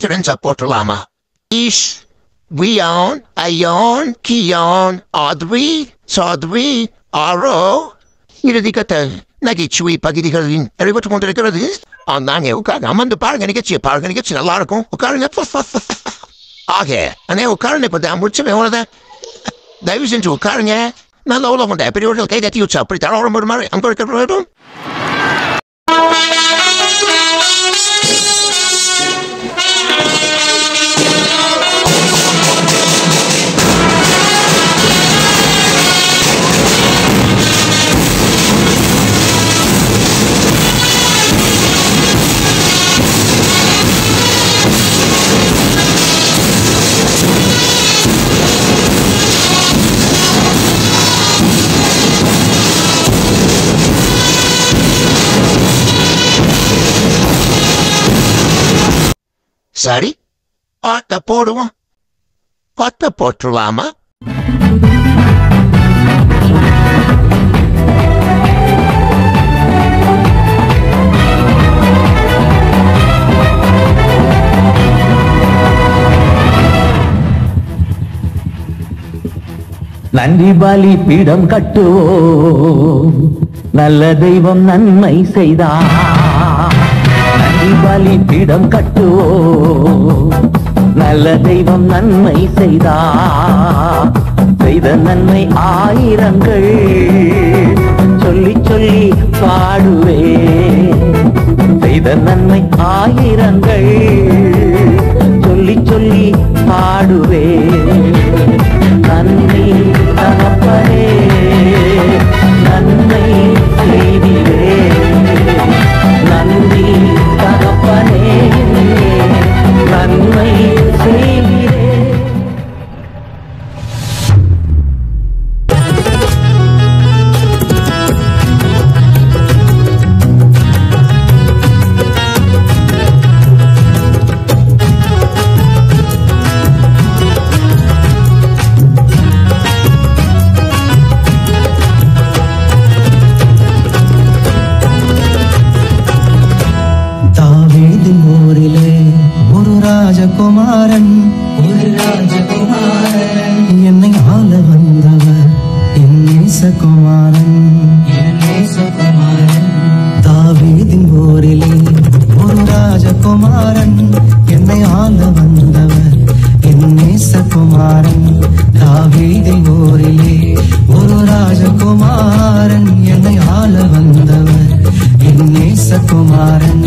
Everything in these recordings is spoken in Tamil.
Veterans போட்டுலாமா? Ish, Wion, Ion, Kion, Audrey, Saudrey, Aro. இறுதிக்கட்ட நகைச்சுவை பகுதிகளின் அறிவித்துக் கொண்டிருக்கிறது. நாங்க உட்காருங்க, அமர்ந்து பாருங்க, நிகழ்ச்சி நல்லா இருக்கும். உட்காருங்க. ஆக அண்ணே உட்காருங்க. இப்ப முடிச்சு எவ்வளவுதான் தயவு செஞ்சு உட்காருங்க. நல்ல உலகம் பெரியவர்கள் கை தட்டி வச்சு அப்படி தர மாதிரி அங்க இருக்க. சரி, ஆட்ட போடுவோம். கொத்த போட்டுருவாமா? நன்றி பலி பீடம் கட்டுவோம், நல்ல தெய்வம் நன்மை செய்தார். நன்றி பலி பீடம் கட்டுவோம், நல்ல தெய்வம் நன்மை செய்தார். செய்த நன்மை ஆயிரங்கள் சொல்லி சொல்லி பாடுவே. செய்த நன்மை ஆயிரங்கள் சொல்லி சொல்லி பாடுவே. நன்றி தகப்பனே, நன்மை செய்திலே. நன்றி தகப்பனே, நன்மை செய்திலே. ராஜகுமாரன் என்னை ஆள வந்தவர் என் நேசகுமாரன். தாவீதின் ஊரிலே ஒரு ராஜகுமாரன் என்னை ஆள வந்தவர் என் நேசகுமாரன். தாவீதின் ஊரிலே ஒரு ராஜகுமாரன் என்னை ஆள வந்தவர் என் நேசகுமாரன்.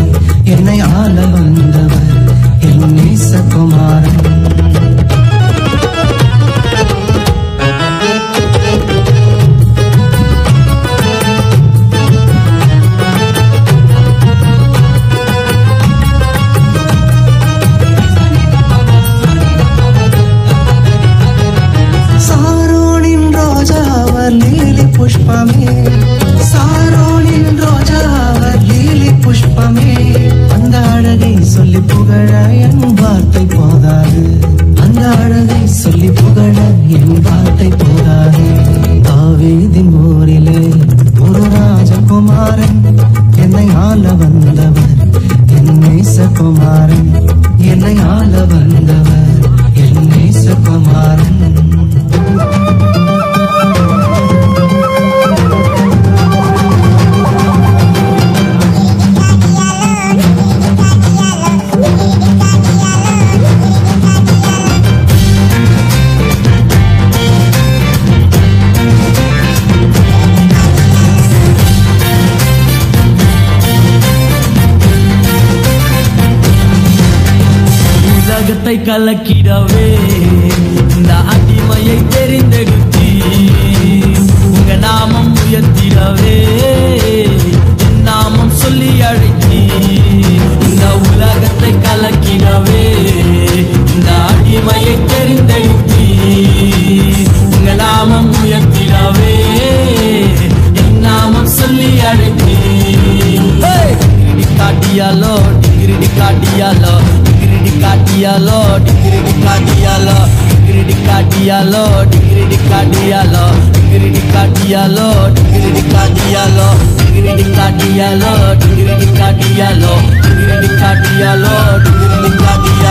என்னை ஆள வந்தவர் என் நேசகுமாரன். சாரோனின் ரோஜா அவர் லீலி புஷ்பமே. சாரோனின் ரோஜா அவர் லீலி புஷ்பமே. அந்த அழகை சொல்லி புகழ என் வார்த்தை போதாது. அந்த அழகை சொல்லி புகழ என் வார்த்தை போதாது. தாவீதின் ஊரிலே ஒரு ராஜகுமாரன் என்னை ஆள வந்தவர் என் நேசகுமாரன். என்னை ஆள வந்தவர் என் நேசகுமாரன். உலகத்தை கலக்கிடவே இந்த அடிமையை தெரிந்தெடுத்தி உங்க நாமம் உயர்த்திடவே என் நாமம் சொல்லி அழைத்தி. இந்த உலகத்தை கலக்கிடவே இந்த அடிமையை தெரிந்தெடுத்தி உங்க நாமம் உயர்த்திடவே என் நாமம் சொல்லி அழைத்தி. காட்டியாலோ degree காட்டியாலோ Dicardialo, dicardialo, dicardialo, dicardialo, dicardialo, dicardialo, dicardialo, dicardialo, dicardialo, dicardialo, dicardialo.